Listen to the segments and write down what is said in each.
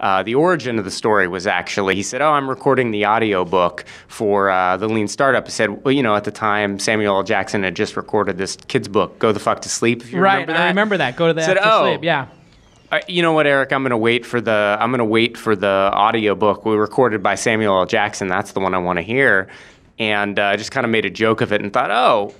The origin of the story was actually, he said, oh, I'm recording the audiobook for the Lean Startup. He said, well, you know, at the time, Samuel L. Jackson had just recorded this kid's book, Go the Fuck to Sleep, if you remember that. I remember that. Go to the Fuck to Sleep, yeah. You know what, Eric? I'm going to wait for the audiobook recorded by Samuel L. Jackson. That's the one I want to hear. And I just kind of made a joke of it and thought, oh,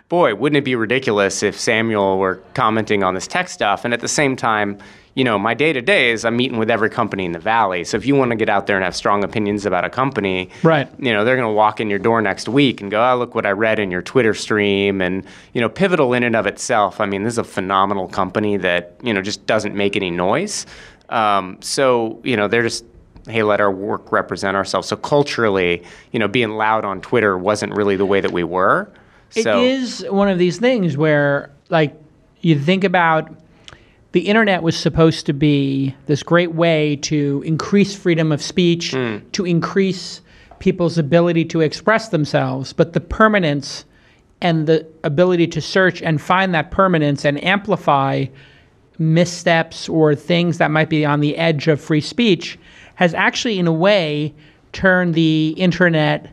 boy, wouldn't it be ridiculous if Samuel were commenting on this tech stuff? And at the same time, you know, my day-to-day is I'm meeting with every company in the Valley. So if you want to get out there and have strong opinions about a company, right, you know, they're going to walk in your door next week and go, oh, look what I read in your Twitter stream. And, you know, Pivotal in and of itself, I mean, this is a phenomenal company that, you know, just doesn't make any noise. So, you know, they're just, hey, let our work represent ourselves. So culturally, you know, being loud on Twitter wasn't really the way that we were. It is one of these things where, like, you think about the internet was supposed to be this great way to increase freedom of speech, to increase people's ability to express themselves, but the permanence and the ability to search and find that permanence and amplify missteps or things that might be on the edge of free speech has actually, in a way, turned the internet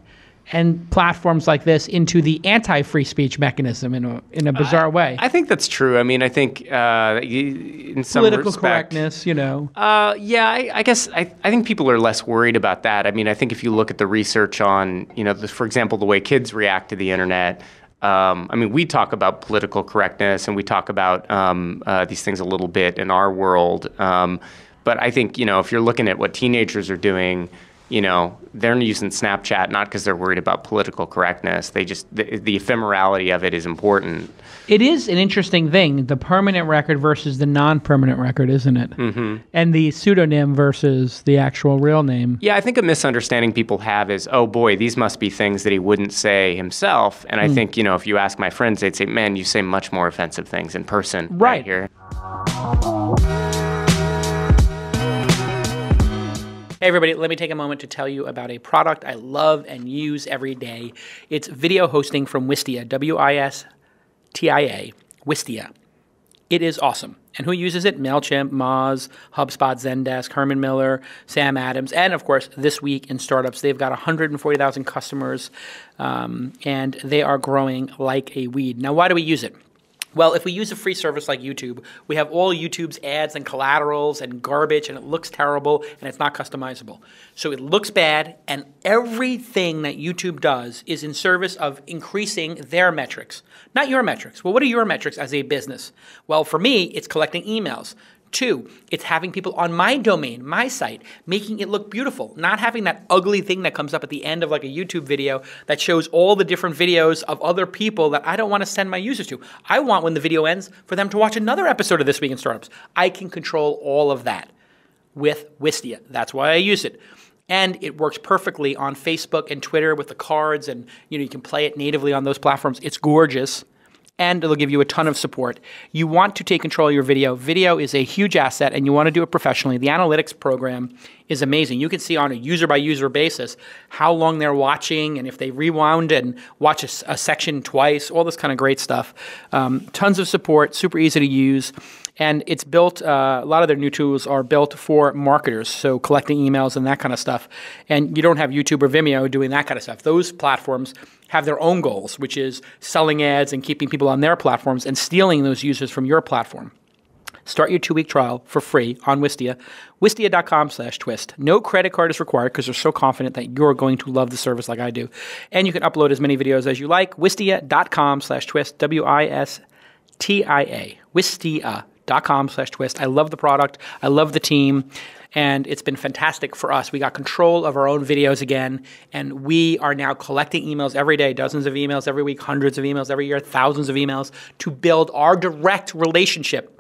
and platforms like this into the anti-free speech mechanism in a bizarre way. I think that's true. I mean, I think in some political respect, correctness, you know. Yeah, I guess I think people are less worried about that. I mean, I think if you look at the research on, you know, for example, the way kids react to the internet. I mean, we talk about political correctness and we talk about these things a little bit in our world. But I think, you know, if you're looking at what teenagers are doing, you know, they're using Snapchat not because they're worried about political correctness. They just, the ephemerality of it is important. It is an interesting thing, the permanent record versus the non-permanent record, isn't it? Mm-hmm. And the pseudonym versus the actual real name. Yeah, I think a misunderstanding people have is, oh boy, these must be things that he wouldn't say himself. And I think, you know, if you ask my friends, they'd say, man, you say much more offensive things in person right here. Hey everybody, let me take a moment to tell you about a product I love and use every day. It's video hosting from Wistia, W-I-S-T-I-A, Wistia. It is awesome. And who uses it? MailChimp, Moz, HubSpot, Zendesk, Herman Miller, Sam Adams, and of course, This Week in Startups. They've got 140,000 customers, and they are growing like a weed. Now, why do we use it? Well, if we use a free service like YouTube, we have all YouTube's ads and collaterals and garbage, and it looks terrible, and it's not customizable. So it looks bad, and everything that YouTube does is in service of increasing their metrics, not your metrics. Well, what are your metrics as a business? Well, for me, it's collecting emails. 2, it's having people on my domain, my site, making it look beautiful, not having that ugly thing that comes up at the end of like a YouTube video that shows all the different videos of other people that I don't want to send my users to. I want, when the video ends, for them to watch another episode of This Week in Startups. I can control all of that with Wistia. That's why I use it. And it works perfectly on Facebook and Twitter with the cards, and you can play it natively on those platforms. It's gorgeous. And it'll give you a ton of support. You want to take control of your video. Video is a huge asset, and you want to do it professionally. The analytics program is amazing. You can see on a user-by-user basis how long they're watching, and if they rewound and watch a section twice, all this kind of great stuff. Tons of support, super easy to use. And it's built, a lot of their new tools are built for marketers, so collecting emails and that kind of stuff. And you don't have YouTube or Vimeo doing that kind of stuff. Those platforms have their own goals, which is selling ads and keeping people on their platforms and stealing those users from your platform. Start your 2-week trial for free on Wistia, wistia.com/twist. No credit card is required because they're so confident that you're going to love the service like I do. And you can upload as many videos as you like. Wistia.com/twist, W-I-S-T-I-A, Wistia.com/twist. I love the product. I love the team. And it's been fantastic for us. We got control of our own videos again, and we are now collecting emails every day, dozens of emails every week, hundreds of emails every year, thousands of emails to build our direct relationship.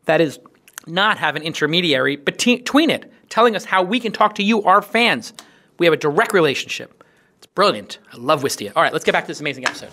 That is, not have an intermediary between it, telling us how we can talk to you, our fans. We have a direct relationship. It's brilliant. I love Wistia. All right, let's get back to this amazing episode.